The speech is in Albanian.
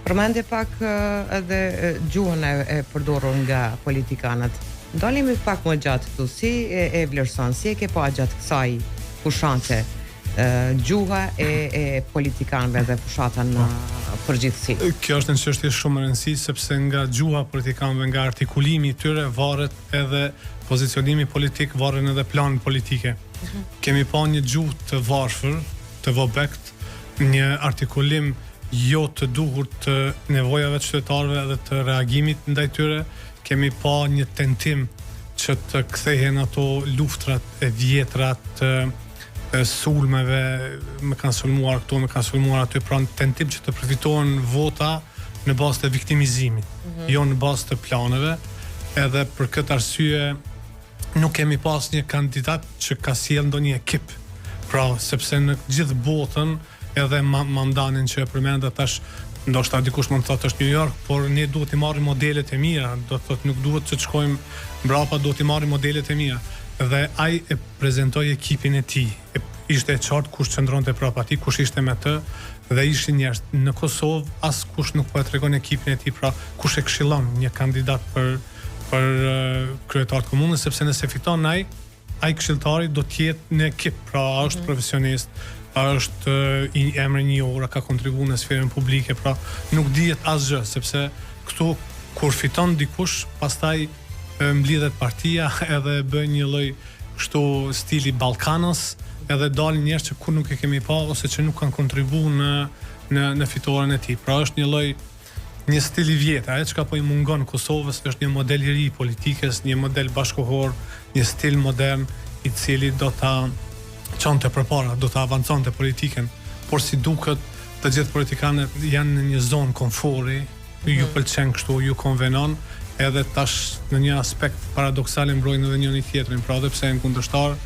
Përmendje pak edhe gjuhën e përdorur nga politikanët. Ndalemi pak më gjatë këtu, si e vlerëson, si e ke pa gjatë kësaj fushate gjuha e politikanëve dhe fushata në përgjithësi? Kjo është një çështje shumë e rëndësishme sepse nga gjuha e politikanëve, nga artikulimi i tyre varet edhe pozicionimi politik, varen edhe planet politike. Kemi pa një gjuhë të varfër, të vobekt, një artikulim jo të duhur të nevojave të qytetarëve dhe të reagimit ndaj tyre. Kemi pa një tentim që të kthehen ato luftrat e vjetra të sulmeve, me kanë sulmuar këtu, me kanë sulmuar aty, pra një tentim që të përfitohen vota në bazë të viktimizimit, jo në bazë të planeve, edhe për këtë arsye nuk kemi pas një kandidat që ka sjellë ndonjë ekip. Pra, sepse në gjithë botën, edhe mandanin që e përmenda tash, ndoshta dikush mund të thotë është New York, por ne duhet të marrim modelet e mira, do të thotë nuk duhet që të shkojmë mbrapa, duhet të marrim modelet e mira. Dhe ai e prezantoi ekipin e tij. Ishte e qartë kush qëndronte prapa atij, kush ishte me të, dhe ishin njerëz në Kosovë, askush nuk po e tregon ekipin e tij, pra kush e këshillon një kandidat për kryetar të komunës, sepse nëse fiton ai këshilltari do të jetë në ekip, pra është profesionist, është i emri një ora, ka kontribuar në sferën publike, pra nuk dihet asgjë, sepse këtu kur fiton dikush, pastaj mblidhet partia edhe bën një lloj kështu stili Ballkanës, edhe dalin njerëz që kur nuk e kemi pa ose që nuk kanë kontribuar në fitoren e tij. Pra është një stil i vjetër, ajo çka po i mungon Kosovës është një model i ri politikës, një model bashkëkohor, një stil modern i cili do ta çonte përpara, do ta avanconte politikën, por si duket të gjithë politikanët janë në një zonë komforti, ju pëlqen kështu, ju konvenon, edhe tash në një aspekt paradoksal mbrojnë edhe njëri tjetrin, pra edhe pse janë kundërshtar,